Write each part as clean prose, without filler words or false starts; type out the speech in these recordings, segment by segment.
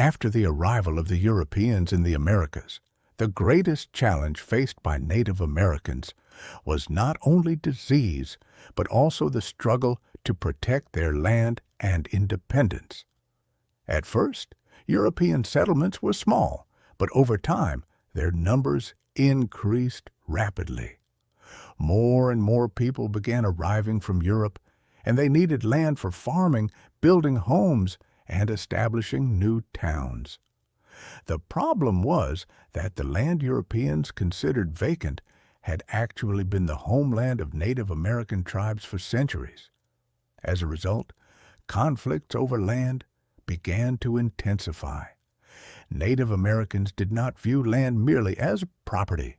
After the arrival of the Europeans in the Americas, the greatest challenge faced by Native Americans was not only disease, but also the struggle to protect their land and independence. At first, European settlements were small, but over time, their numbers increased rapidly. More and more people began arriving from Europe, and they needed land for farming, building homes, and establishing new towns. The problem was that the land Europeans considered vacant had actually been the homeland of Native American tribes for centuries. As a result, conflicts over land began to intensify. Native Americans did not view land merely as property.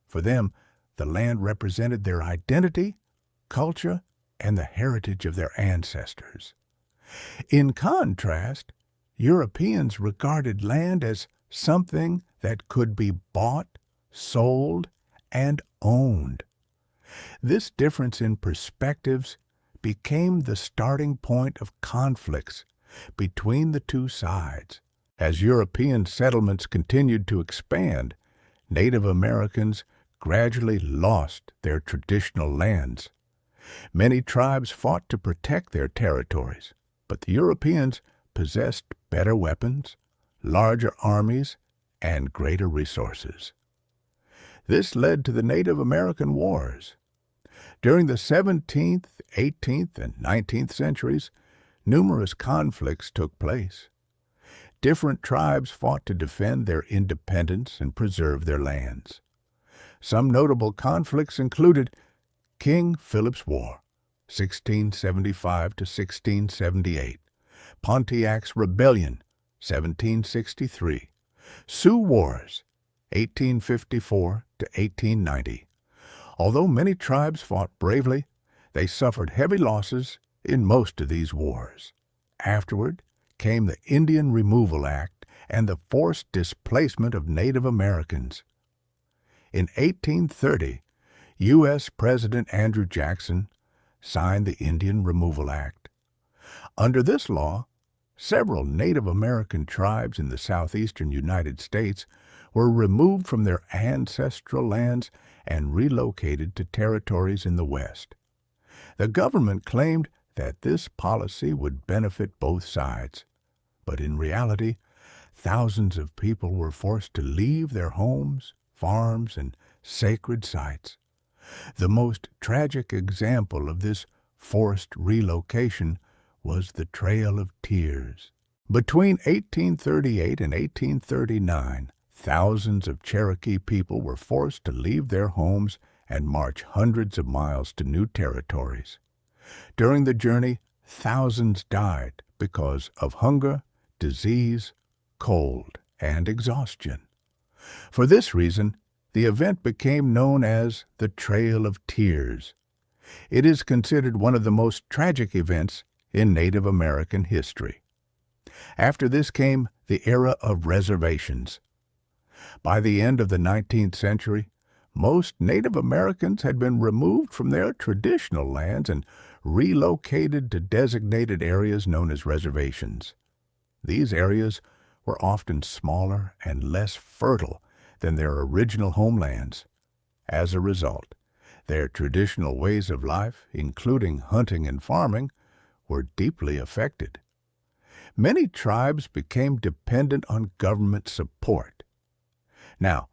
For them, the land represented their identity, culture, and the heritage of their ancestors. In contrast, Europeans regarded land as something that could be bought, sold, and owned. This difference in perspectives became the starting point of conflicts between the two sides. As European settlements continued to expand, Native Americans gradually lost their traditional lands. Many tribes fought to protect their territories, but the Europeans possessed better weapons, larger armies, and greater resources. This led to the Native American Wars. During the 17th, 18th, and 19th centuries, numerous conflicts took place. Different tribes fought to defend their independence and preserve their lands. Some notable conflicts included King Philip's War, 1675 to 1678, Pontiac's Rebellion, 1763, Sioux Wars, 1854 to 1890. Although many tribes fought bravely, they suffered heavy losses in most of these wars. Afterward came the Indian Removal Act and the forced displacement of Native Americans. In 1830, U.S. President Andrew Jackson signed the Indian Removal Act. Under this law, several Native American tribes in the southeastern United States were removed from their ancestral lands and relocated to territories in the West. The government claimed that this policy would benefit both sides, but in reality, thousands of people were forced to leave their homes, farms, and sacred sites. The most tragic example of this forced relocation was the Trail of Tears. Between 1838 and 1839, thousands of Cherokee people were forced to leave their homes and march hundreds of miles to new territories. During the journey, thousands died because of hunger, disease, cold, and exhaustion. For this reason, the event became known as the Trail of Tears. It is considered one of the most tragic events in Native American history. After this came the era of reservations. By the end of the 19th century, most Native Americans had been removed from their traditional lands and relocated to designated areas known as reservations. These areas were often smaller and less fertile than their original homelands. As a result, their traditional ways of life, including hunting and farming, were deeply affected. Many tribes became dependent on government support. Now,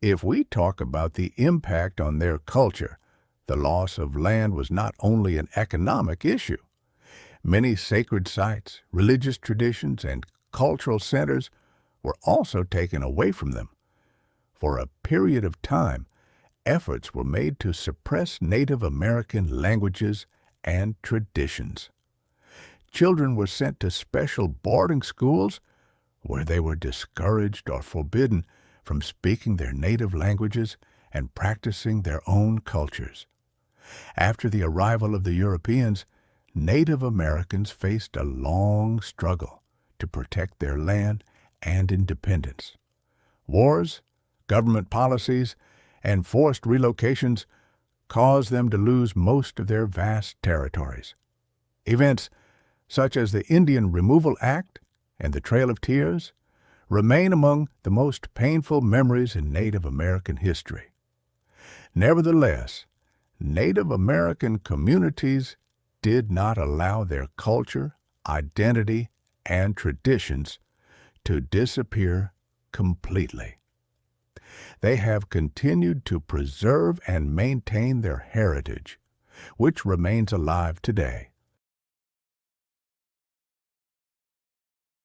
if we talk about the impact on their culture, the loss of land was not only an economic issue. Many sacred sites, religious traditions, and cultural centers were also taken away from them. For a period of time, efforts were made to suppress Native American languages and traditions. Children were sent to special boarding schools where they were discouraged or forbidden from speaking their native languages and practicing their own cultures. After the arrival of the Europeans, Native Americans faced a long struggle to protect their land and independence. Wars, government policies, and forced relocations caused them to lose most of their vast territories. Events such as the Indian Removal Act and the Trail of Tears remain among the most painful memories in Native American history. Nevertheless, Native American communities did not allow their culture, identity, and traditions to disappear completely. They have continued to preserve and maintain their heritage, which remains alive today.